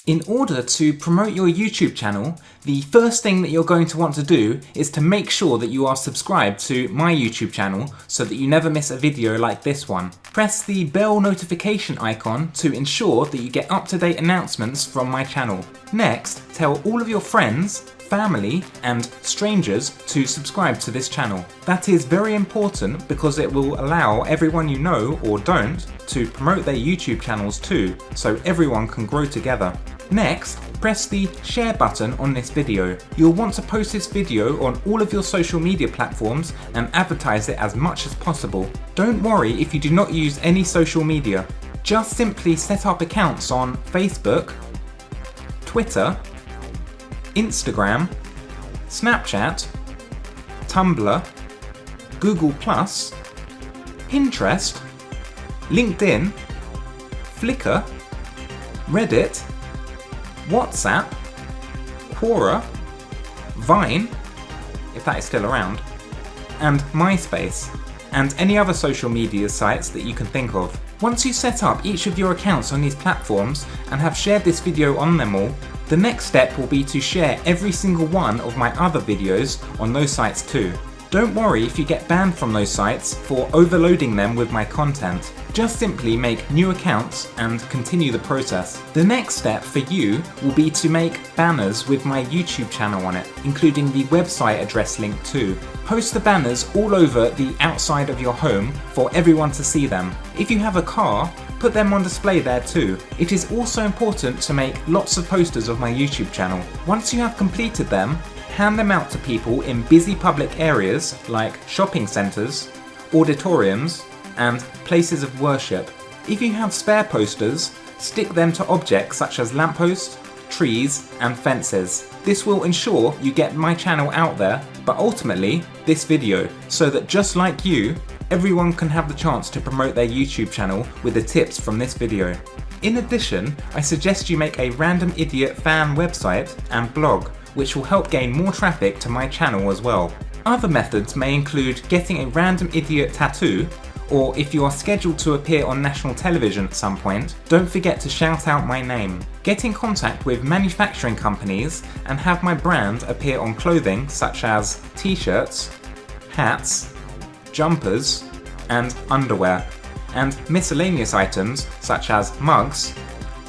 In order to promote your YouTube channel, the first thing that you're going to want to do is to make sure that you are subscribed to my YouTube channel so that you never miss a video like this one. Press the bell notification icon to ensure that you get up-to-date announcements from my channel. Next, tell all of your friends, family and strangers to subscribe to this channel. That is very important because it will allow everyone you know or don't to promote their YouTube channels too, so everyone can grow together. Next, press the share button on this video. You'll want to post this video on all of your social media platforms and advertise it as much as possible. Don't worry if you do not use any social media. Just simply set up accounts on Facebook, Twitter, Instagram, Snapchat, Tumblr, Google+, Pinterest, LinkedIn, Flickr, Reddit, WhatsApp, Quora, Vine, if that is still around, and MySpace, and any other social media sites that you can think of. Once you set up each of your accounts on these platforms and have shared this video on them all, the next step will be to share every single one of my other videos on those sites too. Don't worry if you get banned from those sites for overloading them with my content. Just simply make new accounts and continue the process. The next step for you will be to make banners with my YouTube channel on it, including the website address link too. Post the banners all over the outside of your home for everyone to see them. If you have a car, put them on display there too. It is also important to make lots of posters of my YouTube channel. Once you have completed them, hand them out to people in busy public areas like shopping centres, auditoriums, and places of worship. If you have spare posters, stick them to objects such as lampposts, trees, and fences. This will ensure you get my channel out there, but ultimately this video, so that just like you, everyone can have the chance to promote their YouTube channel with the tips from this video. In addition, I suggest you make a Random Idiot fan website and blog, which will help gain more traffic to my channel as well. Other methods may include getting a Random Idiot tattoo, or if you are scheduled to appear on national television at some point, don't forget to shout out my name. Get in contact with manufacturing companies and have my brand appear on clothing such as t-shirts, hats, jumpers, and underwear, and miscellaneous items such as mugs,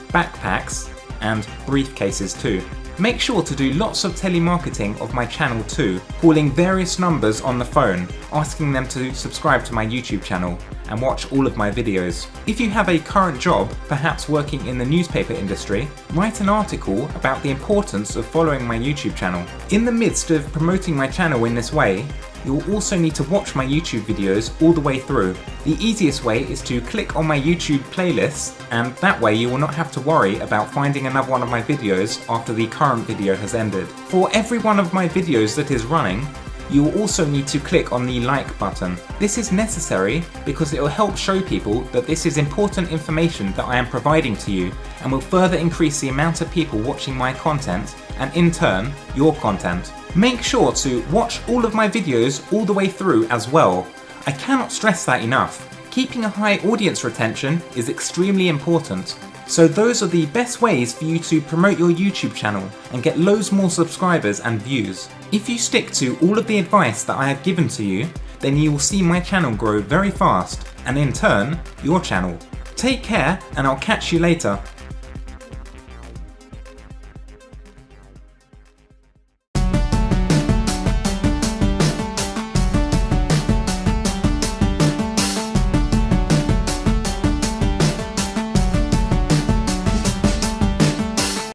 backpacks, and briefcases too. Make sure to do lots of telemarketing of my channel too, calling various numbers on the phone, asking them to subscribe to my YouTube channel and watch all of my videos. If you have a current job, perhaps working in the newspaper industry, write an article about the importance of following my YouTube channel. In the midst of promoting my channel in this way, you will also need to watch my YouTube videos all the way through. The easiest way is to click on my YouTube playlist, and that way you will not have to worry about finding another one of my videos after the current video has ended. For every one of my videos that is running, you will also need to click on the like button. This is necessary because it will help show people that this is important information that I am providing to you and will further increase the amount of people watching my content and in turn, your content. Make sure to watch all of my videos all the way through as well. I cannot stress that enough. Keeping a high audience retention is extremely important. So those are the best ways for you to promote your YouTube channel and get loads more subscribers and views. If you stick to all of the advice that I have given to you, then you will see my channel grow very fast and in turn, your channel. Take care and I'll catch you later.